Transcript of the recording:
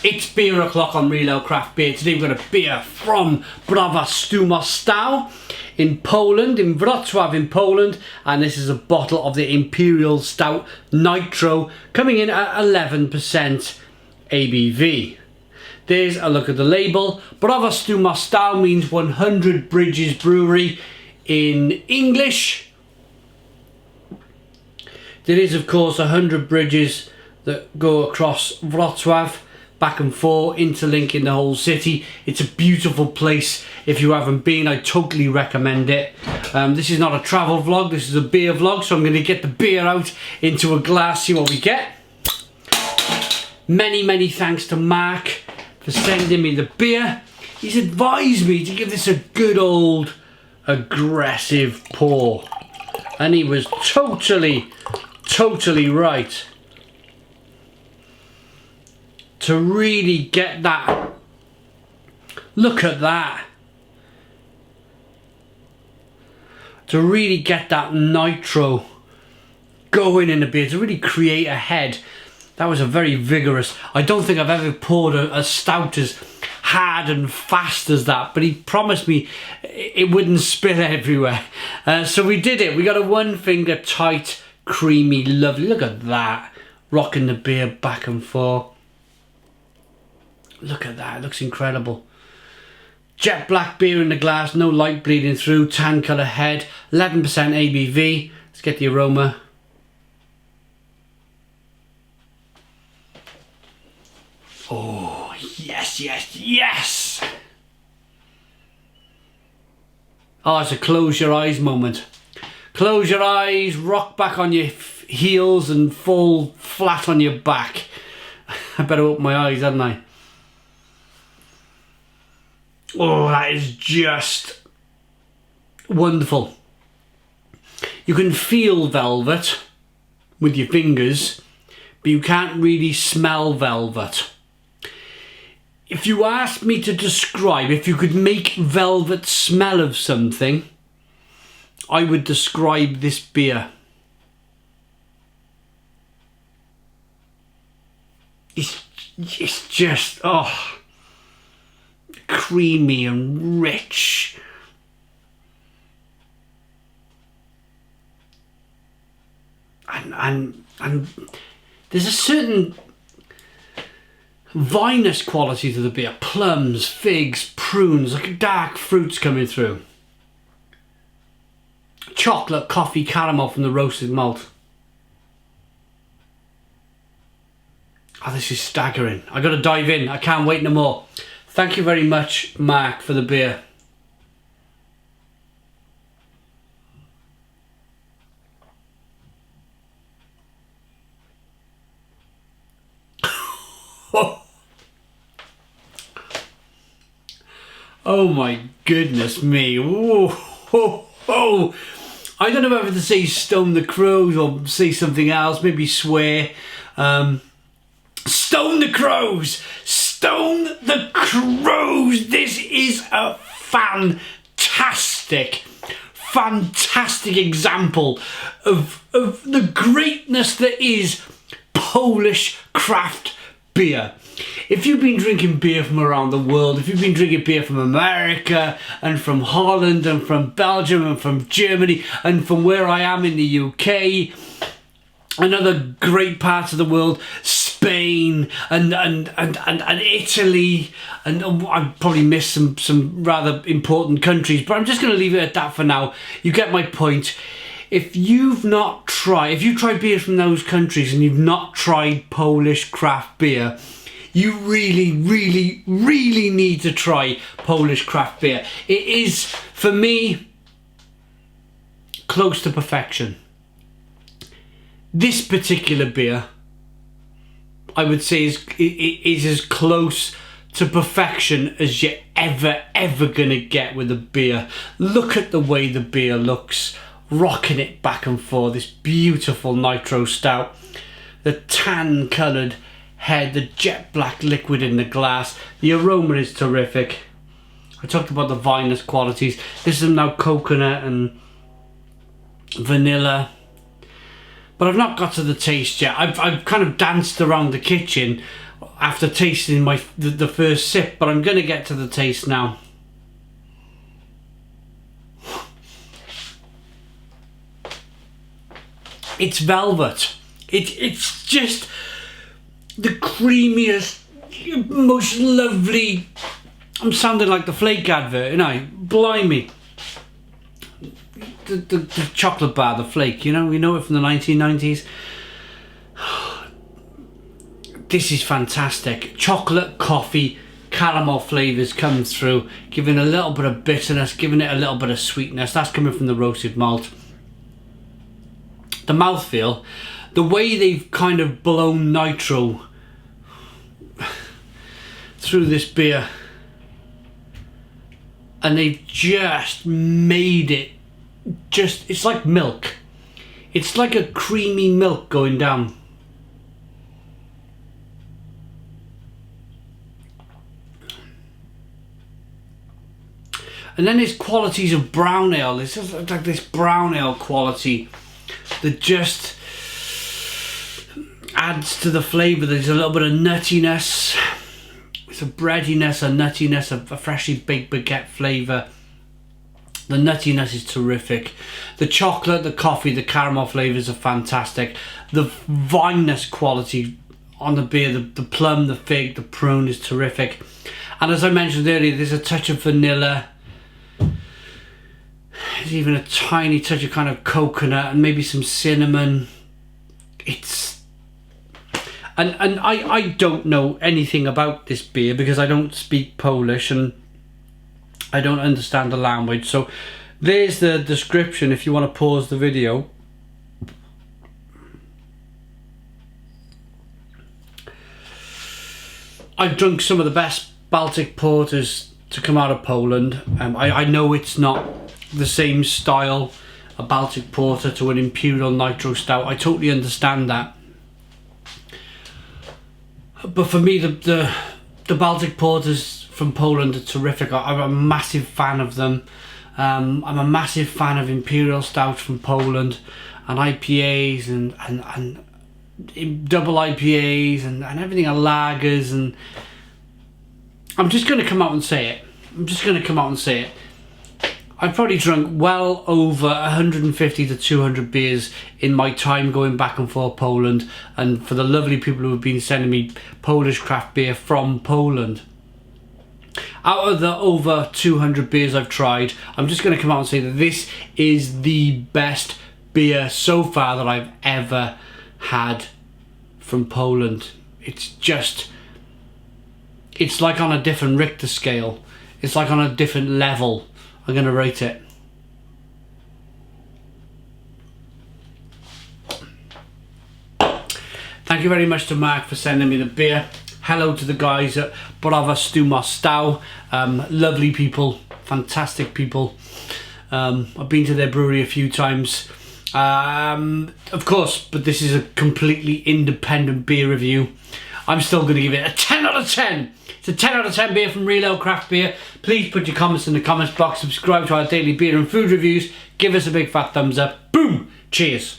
It's beer o'clock on Real Ale Craft Beer. Today we've got a beer from Browar Stu Mosto in Poland, in Wrocław in Poland, and this is a bottle of the Imperial Stout Nitro coming in at 11% ABV. There's a look at the label. Browar Stu Mosto means 100 Bridges Brewery in English. There is of course 100 bridges that go across Wrocław, back and forth, interlinking the whole city. It's a beautiful place. If you haven't been, I totally recommend it. This is not a travel vlog, this is a beer vlog, so I'm going to get the beer out into a glass, see what we get. Many thanks to Mark for sending me the beer. He's advised me to give this a good old aggressive pour, and he was totally right. To really get that, look at that, to really get that nitro going in the beer, to really create a head. That was a very vigorous, I don't think I've ever poured a stout as hard and fast as that, but he promised me it wouldn't spill everywhere. So we did it. We got a one finger tight, creamy, lovely, look at that, rocking the beer back and forth. Look at that, it looks incredible. Jet black beer in the glass, no light bleeding through, tan colour head, 11% ABV. Let's get the aroma. Oh, yes. Oh, it's a close your eyes moment. Close your eyes, rock back on your heels and fall flat on your back. I better open my eyes, hadn't I? Oh, that is just wonderful. You can feel velvet with your fingers, but you can't really smell velvet. If you asked me to describe, if you could make velvet smell of something, I would describe this beer. It's just, oh, creamy and rich. And there's a certain vinous quality to the beer. Plums, figs, prunes, like dark fruits coming through. Chocolate, coffee, caramel from the roasted malt. Oh, this is staggering. I got to dive in. I can't wait no more. Thank you very much, Mark, for the beer. Oh my goodness me. I don't know whether to say stone the crows or say something else, maybe swear. Stone the crows! Stone the crows! This is a fantastic example of the greatness that is Polish craft beer. If you've been drinking beer from around the world, if you've been drinking beer from America and from Holland and from Belgium and from Germany and from where I am in the UK and other great parts of the world, Spain and Italy, and I've probably missed some rather important countries, but I'm just going to leave it at that for now. You get my point. If you've not tried, if you try beer from those countries and you've not tried Polish craft beer, you really need to try Polish craft beer. It is, for me, close to perfection. This particular beer, I would say, is as close to perfection as you're ever gonna get with a beer. Look at the way the beer looks, rocking it back and forth, this beautiful nitro stout. The tan coloured head, the jet black liquid in the glass. The aroma is terrific. I talked about the vinous qualities. This is now coconut and vanilla. But I've not got to the taste yet. I've kind of danced around the kitchen after tasting the first sip, but I'm going to get to the taste now. It's velvet. It's just the creamiest, most lovely. I'm sounding like the Flake advert, you know. Blimey. The chocolate bar, the Flake, you know it from the 1990s. This is fantastic. Chocolate, coffee, caramel flavours come through, giving a little bit of bitterness, giving it a little bit of sweetness. That's coming from the roasted malt. The mouthfeel, the way they've kind of blown nitro through this beer, and they've just made it it's like milk. It's like a creamy milk going down. And then there's qualities of brown ale. There's just like this brown ale quality that just adds to the flavour. There's a little bit of nuttiness. It's a breadiness, a nuttiness, a freshly baked baguette flavour. The nuttiness is terrific. The chocolate, the coffee, the caramel flavours are fantastic. The vinous quality on the beer, the plum, the fig, the prune is terrific. And as I mentioned earlier, there's a touch of vanilla. There's even a tiny touch of kind of coconut and maybe some cinnamon. And I don't know anything about this beer because I don't speak Polish and I don't understand the language. So there's the description if you want to pause the video. I've drunk some of the best Baltic porters to come out of Poland. I know it's not the same style, a Baltic porter to an Imperial Nitro Stout. I totally understand that. But for me, the Baltic porters from Poland are terrific. I'm a massive fan of them. I'm a massive fan of Imperial Stout from Poland, and IPAs and double IPAs and everything, and lagers. And I'm just going to come out and say it. I've probably drunk well over 150 to 200 beers in my time going back and forth Poland, and for the lovely people who have been sending me Polish craft beer from Poland. Out of the over 200 beers I've tried, I'm just going to come out and say that this is the best beer so far that I've ever had from Poland. It's like on a different Richter scale. It's like on a different level. I'm going to rate it. Thank you very much to Mark for sending me the beer. Hello to the guys at Browar Stu Mosto. Lovely people, fantastic people. I've been to their brewery a few times. Of course, but this is a completely independent beer review. I'm still going to give it a 10 out of 10. It's a 10 out of 10 beer from Real Ale Craft Beer. Please put your comments in the comments box. Subscribe to our daily beer and food reviews. Give us a big fat thumbs up. Boom! Cheers.